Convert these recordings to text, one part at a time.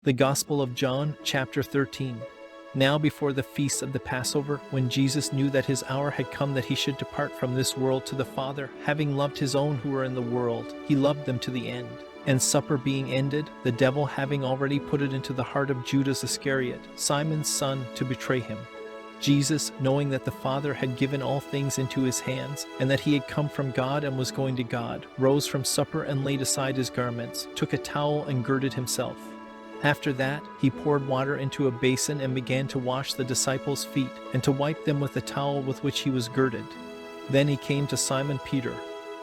The Gospel of John, chapter 13. Now before the feast of the Passover, when Jesus knew that his hour had come that he should depart from this world to the Father, having loved his own who were in the world, he loved them to the end. And supper being ended, the devil having already put it into the heart of Judas Iscariot, Simon's son, to betray him. Jesus, knowing that the Father had given all things into his hands, and that he had come from God and was going to God, rose from supper and laid aside his garments, took a towel and girded himself. After that, he poured water into a basin and began to wash the disciples' feet, and to wipe them with the towel with which he was girded. Then he came to Simon Peter.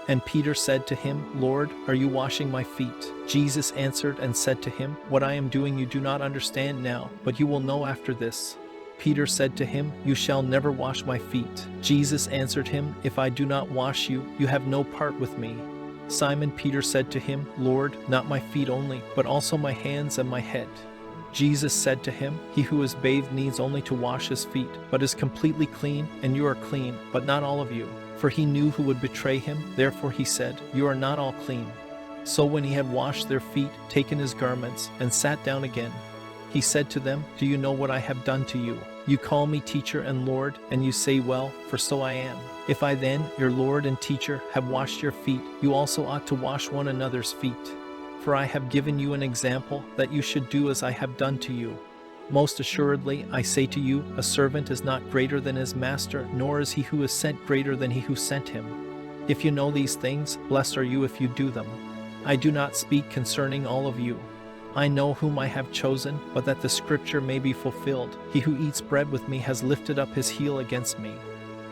And Peter said to him, Lord, are you washing my feet? Jesus answered and said to him, What I am doing you do not understand now, but you will know after this. Peter said to him, You shall never wash my feet. Jesus answered him, If I do not wash you, you have no part with me. Simon Peter said to him, Lord, not my feet only, but also my hands and my head. Jesus said to him, He who is bathed needs only to wash his feet, but is completely clean, and you are clean, but not all of you. For he knew who would betray him, therefore he said, You are not all clean. So when he had washed their feet, taken his garments, and sat down again, he said to them, Do you know what I have done to you? You call me teacher and Lord, and you say, Well, for so I am. If I then, your Lord and teacher, have washed your feet, you also ought to wash one another's feet. For I have given you an example, that you should do as I have done to you. Most assuredly, I say to you, a servant is not greater than his master, nor is he who is sent greater than he who sent him. If you know these things, blessed are you if you do them. I do not speak concerning all of you. I know whom I have chosen, but that the scripture may be fulfilled. He who eats bread with me has lifted up his heel against me.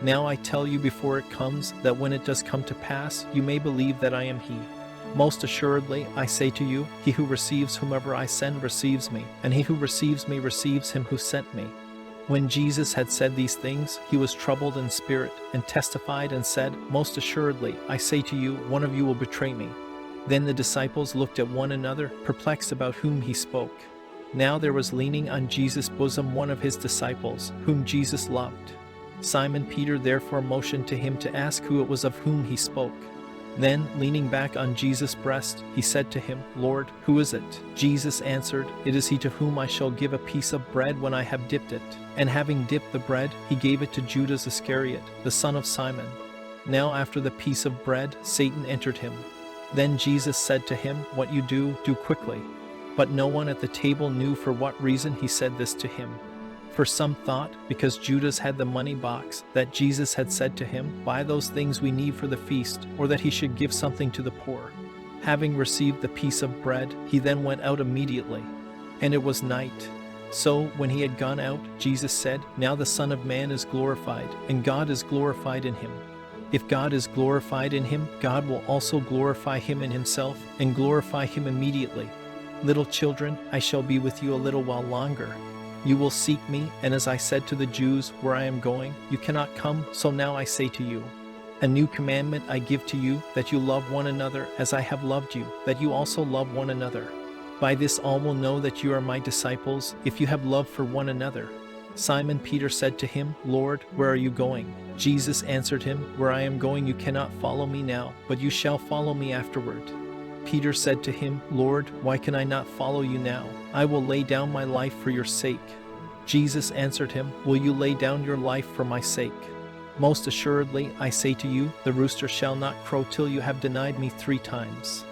Now I tell you before it comes, that when it does come to pass, you may believe that I am he. Most assuredly, I say to you, he who receives whomever I send receives me, and he who receives me receives him who sent me. When Jesus had said these things, he was troubled in spirit, and testified and said, Most assuredly, I say to you, one of you will betray me. Then the disciples looked at one another, perplexed about whom he spoke. Now there was leaning on Jesus' bosom one of his disciples, whom Jesus loved. Simon Peter therefore motioned to him to ask who it was of whom he spoke. Then, leaning back on Jesus' breast, he said to him, Lord, who is it? Jesus answered, It is he to whom I shall give a piece of bread when I have dipped it. And having dipped the bread, he gave it to Judas Iscariot, the son of Simon. Now after the piece of bread, Satan entered him. Then Jesus said to him, What you do, do quickly. But no one at the table knew for what reason he said this to him. For some thought, because Judas had the money box, that Jesus had said to him, Buy those things we need for the feast, or that he should give something to the poor. Having received the piece of bread, he then went out immediately. And it was night. So, when he had gone out, Jesus said, Now the Son of Man is glorified, and God is glorified in him. If God is glorified in him, God will also glorify him in himself, and glorify him immediately. Little children, I shall be with you a little while longer. You will seek me, and as I said to the Jews, where I am going, you cannot come, so now I say to you. A new commandment I give to you, that you love one another as I have loved you, that you also love one another. By this all will know that you are my disciples, if you have love for one another. Simon Peter said to him, Lord, where are you going? Jesus answered him, Where I am going you cannot follow me now, but you shall follow me afterward. Peter said to him, Lord, why can I not follow you now? I will lay down my life for your sake. Jesus answered him, Will you lay down your life for my sake? Most assuredly, I say to you, the rooster shall not crow till you have denied me 3 times.